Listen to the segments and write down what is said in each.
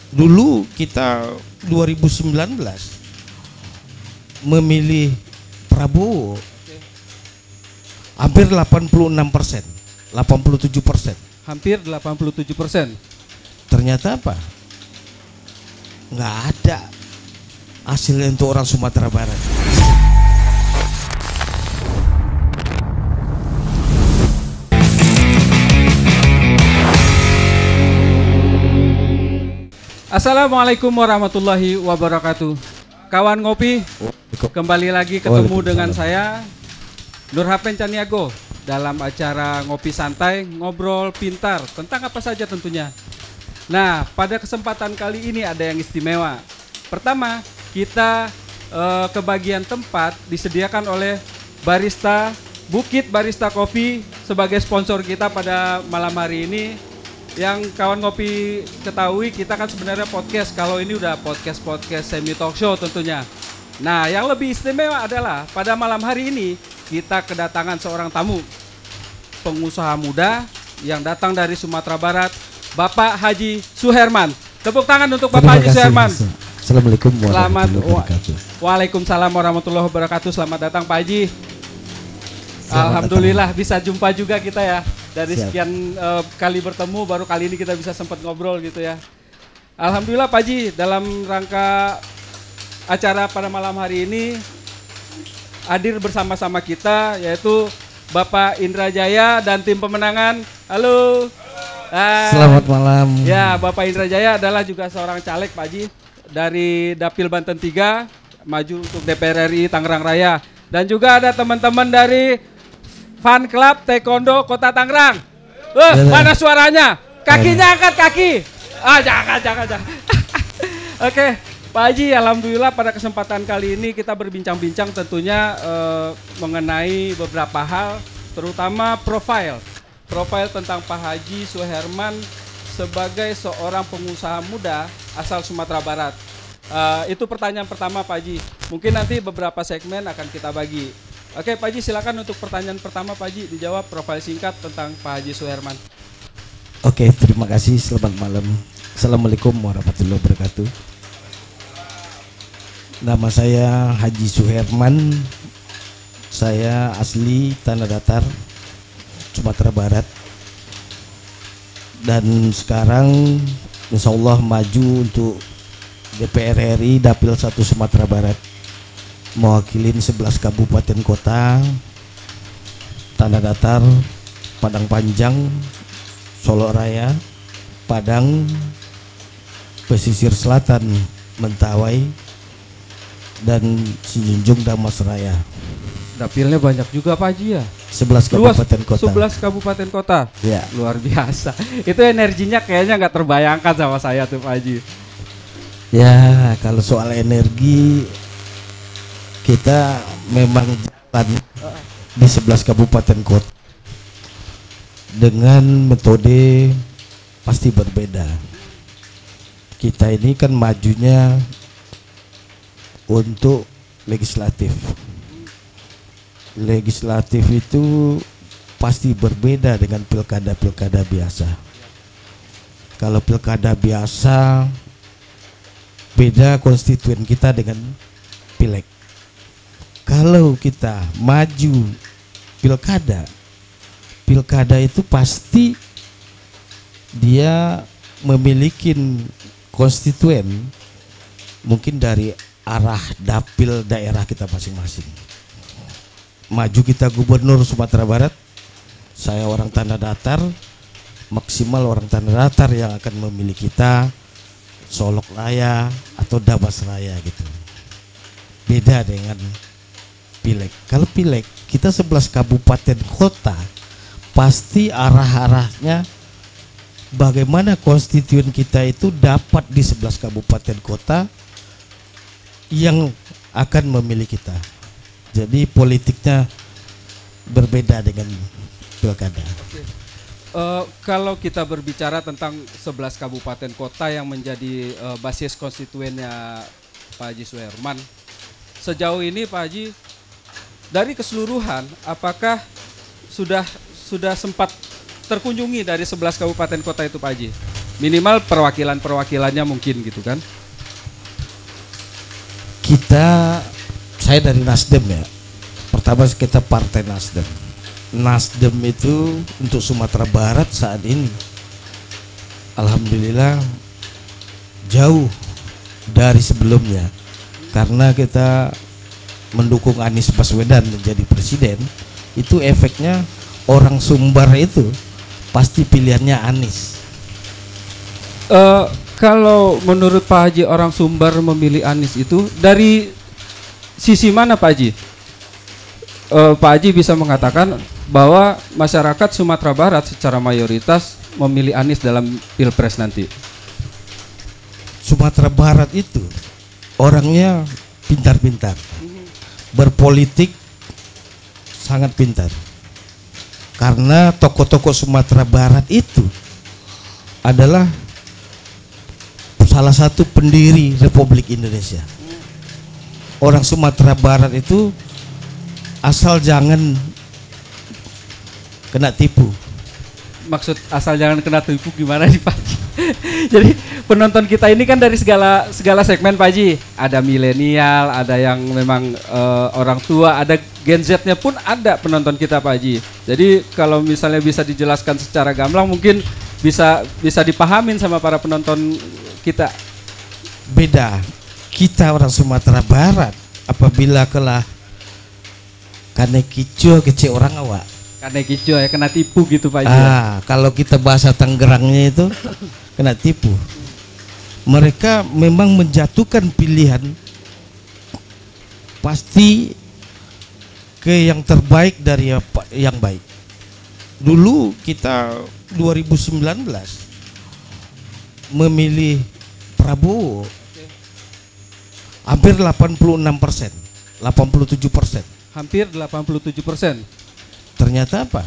Dulu kita 2019 memilih Prabowo hampir 86%, 87%. Hampir 87%. Ternyata apa? Nggak ada hasilnya untuk orang Sumatera Barat. Assalamualaikum warahmatullahi wabarakatuh. Kawan ngopi, kembali lagi ketemu dengan saya Nurhapen Caniago dalam acara Ngopi Santai, Ngobrol Pintar tentang apa saja tentunya. Nah, pada kesempatan kali ini ada yang istimewa. Pertama, kita kebagian tempat disediakan oleh Barista Bukit Barista Coffee sebagai sponsor kita pada malam hari ini. Yang kawan ngopi ketahui, kita kan sebenarnya podcast. Kalau ini udah podcast semi talk show tentunya. Nah, yang lebih istimewa adalah pada malam hari ini kita kedatangan seorang tamu, pengusaha muda yang datang dari Sumatera Barat, Bapak Haji Suherman. Tepuk tangan untuk Bapak Haji Suherman. Assalamualaikum warahmatullahi wabarakatuh. Waalaikumsalam warahmatullahi wabarakatuh. Selamat datang Pak Haji. Alhamdulillah bisa jumpa juga kita ya. Dari sekian kali bertemu, baru kali ini kita bisa sempat ngobrol gitu ya. Alhamdulillah Pak Haji, dalam rangka acara pada malam hari ini hadir bersama-sama kita, yaitu Bapak Indra Jaya dan tim pemenangan. Halo. Selamat malam. Ya, Bapak Indra Jaya adalah juga seorang caleg Pak Haji dari Dapil Banten 3, maju untuk DPR RI Tangerang Raya. Dan juga ada teman-teman dari Fan Club Taekwondo Kota Tangerang. Mana suaranya? Kakinya angkat kaki. Jangan. Oke, Pak Haji, alhamdulillah pada kesempatan kali ini kita berbincang-bincang tentunya mengenai beberapa hal, terutama profil tentang Pak Haji Suherman sebagai seorang pengusaha muda asal Sumatera Barat. Itu pertanyaan pertama Pak Haji. Mungkin nanti beberapa segmen akan kita bagi. Oke Pak Haji, silakan untuk pertanyaan pertama Pak Haji, dijawab profil singkat tentang Pak Haji Suherman. Oke, terima kasih. Selamat malam. Assalamualaikum warahmatullahi wabarakatuh. Nama saya Haji Suherman. Saya asli Tanah Datar, Sumatera Barat. Dan sekarang insya Allah maju untuk DPR RI Dapil 1 Sumatera Barat, mewakilin 11 kabupaten kota, Tanah Datar, Padang Panjang, Solok Raya, Padang, Pesisir Selatan, Mentawai, dan Sijunjung Damas Raya. Dapilnya banyak juga Pak Haji ya? 11 kabupaten kota. 11 kabupaten kota. Ya. Luar biasa. Itu energinya kayaknya nggak terbayangkan sama saya tuh Pak Haji. Ya, kalau soal energi kita memang jalan di 11 kabupaten kota dengan metode pasti berbeda. Kita ini kan majunya untuk legislatif. Legislatif itu pasti berbeda dengan pilkada biasa. Kalau pilkada biasa beda konstituen kita dengan pileg. Kalau kita maju pilkada itu pasti dia memiliki konstituen mungkin dari arah dapil daerah kita masing-masing. Maju kita gubernur Sumatera Barat, saya orang Tanah Datar, maksimal orang Tanah Datar yang akan memilih kita, Solok Raya atau Damas Raya gitu. Beda dengan pileg. Kalau pileg kita 11 kabupaten kota, pasti arah-arahnya bagaimana konstituen kita itu dapat di 11 kabupaten kota yang akan memilih kita. Jadi politiknya berbeda dengan pilkada. Oke. Kalau kita berbicara tentang 11 kabupaten kota yang menjadi basis konstituennya Pak Haji Suherman, sejauh ini Pak Haji dari keseluruhan apakah sudah sempat terkunjungi dari 11 kabupaten kota itu Pak Haji? Minimal perwakilannya mungkin gitu kan. Saya dari Nasdem ya. Pertama kita Partai Nasdem. Nasdem itu untuk Sumatera Barat saat ini alhamdulillah jauh dari sebelumnya, karena kita mendukung Anies Baswedan menjadi presiden. Itu efeknya orang Sumbar itu pasti pilihannya Anies. Kalau menurut Pak Haji orang Sumbar memilih Anies itu dari sisi mana Pak Haji? Pak Haji bisa mengatakan bahwa masyarakat Sumatera Barat secara mayoritas memilih Anies dalam Pilpres nanti. Sumatera Barat itu orangnya pintar-pintar, berpolitik sangat pintar, karena tokoh-tokoh Sumatera Barat itu adalah salah satu pendiri Republik Indonesia. Orang Sumatera Barat itu asal jangan kena tipu. Maksud asal jangan kena tipu gimana nih Pak Haji? Jadi penonton kita ini kan dari segala segmen Pak Haji. Ada milenial, ada yang memang orang tua, ada Gen Z-nya pun ada penonton kita Pak Haji. Jadi kalau misalnya bisa dijelaskan secara gamblang mungkin bisa dipahamin sama para penonton kita. Beda kita orang Sumatera Barat apabila kelah kane kicu kece orang awak. Kane kicu ya kena tipu gitu Pak Haji. Kalau kita bahasa Tangerangnya itu kena tipu. Mereka memang menjatuhkan pilihan pasti ke yang terbaik dari yang baik. Dulu kita 2019 memilih Prabowo hampir 86%, 87%. Hampir 87%. Ternyata apa?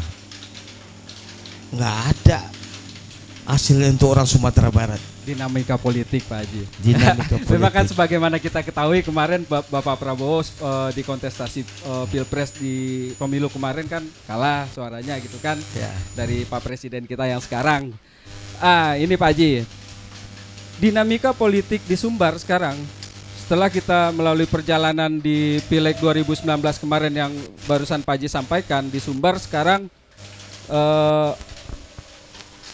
Nggak ada hasilnya untuk orang Sumatera Barat. Dinamika politik Pak Haji. Dinamika politik. Memang kan sebagaimana kita ketahui kemarin Bapak Prabowo di kontestasi Pilpres di pemilu kemarin kan kalah suaranya gitu kan ya, dari Pak Presiden kita yang sekarang. Ini Pak Haji, dinamika politik di Sumbar sekarang setelah kita melalui perjalanan di Pileg 2019 kemarin yang barusan Pak Haji sampaikan, di Sumbar sekarang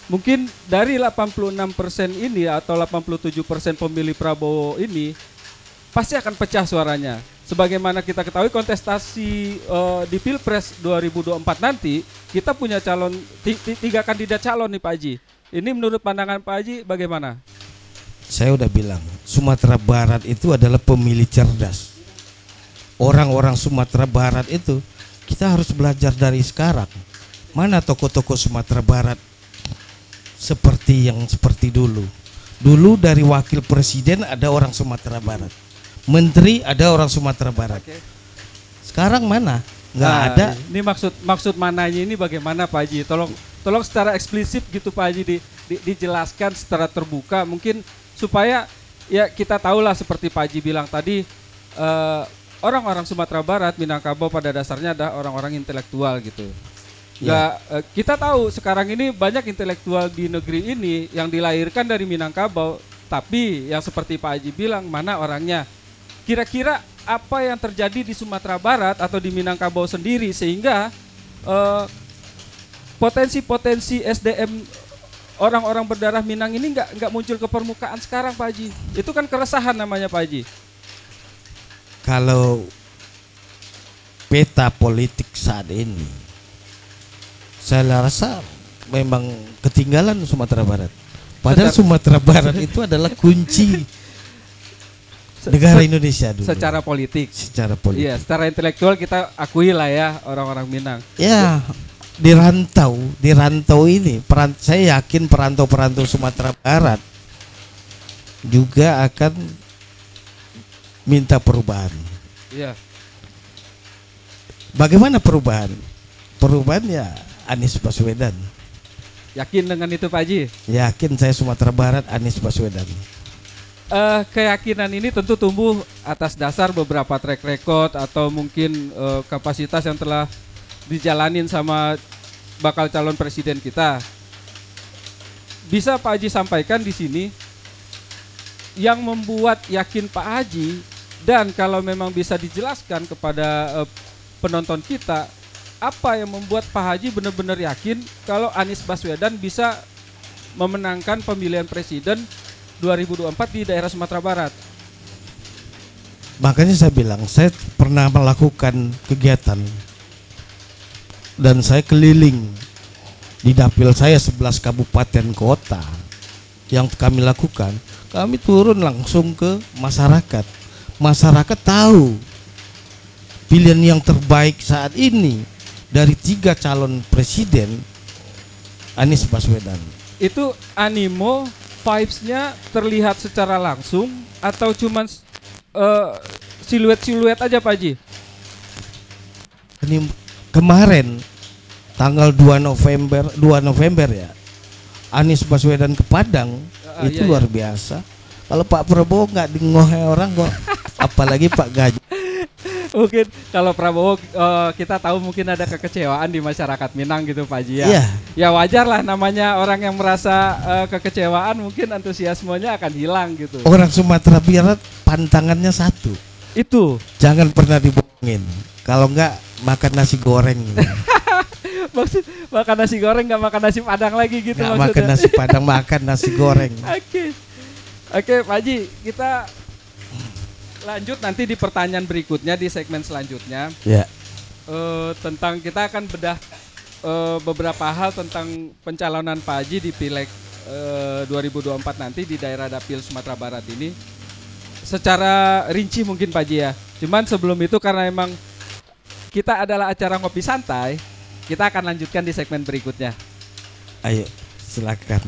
mungkin dari 86% ini atau 87% pemilih Prabowo ini pasti akan pecah suaranya. Sebagaimana kita ketahui kontestasi di Pilpres 2024 nanti kita punya calon 3 kandidat calon nih Pak Haji. Ini menurut pandangan Pak Haji bagaimana? Saya udah bilang Sumatera Barat itu adalah pemilih cerdas. Orang-orang Sumatera Barat itu kita harus belajar dari sekarang. Mana tokoh-tokoh Sumatera Barat seperti dulu. Dulu dari wakil presiden ada orang Sumatera Barat, menteri ada orang Sumatera Barat. Sekarang mana? Nggak ada. Ini maksud mananya ini bagaimana Pak Haji? Tolong secara eksplisit gitu Pak Haji dijelaskan secara terbuka mungkin supaya ya kita tahulah seperti Pak Haji bilang tadi, orang-orang Sumatera Barat, Minangkabau pada dasarnya ada orang-orang intelektual gitu. Kita tahu sekarang ini banyak intelektual di negeri ini yang dilahirkan dari Minangkabau, tapi yang seperti Pak Haji bilang mana orangnya. Kira-kira apa yang terjadi di Sumatera Barat atau di Minangkabau sendiri sehingga potensi-potensi SDM orang-orang berdarah Minang ini nggak muncul ke permukaan sekarang Pak Haji. Itu kan keresahan namanya Pak Haji. Kalau peta politik saat ini, saya rasa memang ketinggalan Sumatera Barat. Padahal Sumatera Barat itu adalah kunci negara Indonesia dulu. Secara politik. Secara politik. Iya, secara intelektual kita akui lah ya orang-orang Minang. Ya, di rantau ini, saya yakin perantau-perantau Sumatera Barat juga akan minta perubahan. Iya. Bagaimana perubahan? Perubahan ya Anies Baswedan. Yakin dengan itu Pak Haji? Yakin saya Sumatera Barat Anies Baswedan. Keyakinan ini tentu tumbuh atas dasar beberapa track record atau mungkin kapasitas yang telah dijalanin sama bakal calon presiden kita. bisa Pak Haji sampaikan di sini yang membuat yakin Pak Haji, dan kalau memang bisa dijelaskan kepada penonton kita, apa yang membuat Pak Haji benar-benar yakin kalau Anies Baswedan bisa memenangkan pemilihan presiden 2024 di daerah Sumatera Barat? Makanya saya bilang, saya pernah melakukan kegiatan dan saya keliling di dapil saya 11 kabupaten kota. Yang kami lakukan, kami turun langsung ke masyarakat. Masyarakat tahu pilihan yang terbaik saat ini dari 3 calon presiden, Anies Baswedan. Itu animo, vibes-nya terlihat secara langsung atau cuman siluet-siluet aja Pak Haji? Ini kemarin tanggal 2 November ya, Anies Baswedan ke Padang, itu iya, luar biasa. Kalau Pak Prabowo nggak dingohe orang kok, apalagi Pak Gaji. Mungkin kalau Prabowo kita tahu mungkin ada kekecewaan di masyarakat Minang gitu Pak Haji ya. Iya. Ya wajar lah, namanya orang yang merasa kekecewaan mungkin antusiasmenya akan hilang gitu. Orang Sumatera Barat pantangannya satu, Itu jangan pernah dibohongin. Kalau nggak makan nasi goreng. maksud makan nasi goreng nggak makan nasi padang lagi gitu Nggak maksudnya. makan nasi padang, makan nasi goreng. Oke Pak Haji, kita lanjut nanti di pertanyaan berikutnya di segmen selanjutnya. Ya. Tentang kita akan bedah beberapa hal tentang pencalonan Pak Haji di Pileg 2024 nanti di daerah dapil Sumatera Barat ini secara rinci mungkin Pak Haji ya. Cuman sebelum itu, karena emang kita adalah acara ngopi santai, kita akan lanjutkan di segmen berikutnya. Ayo, silakan.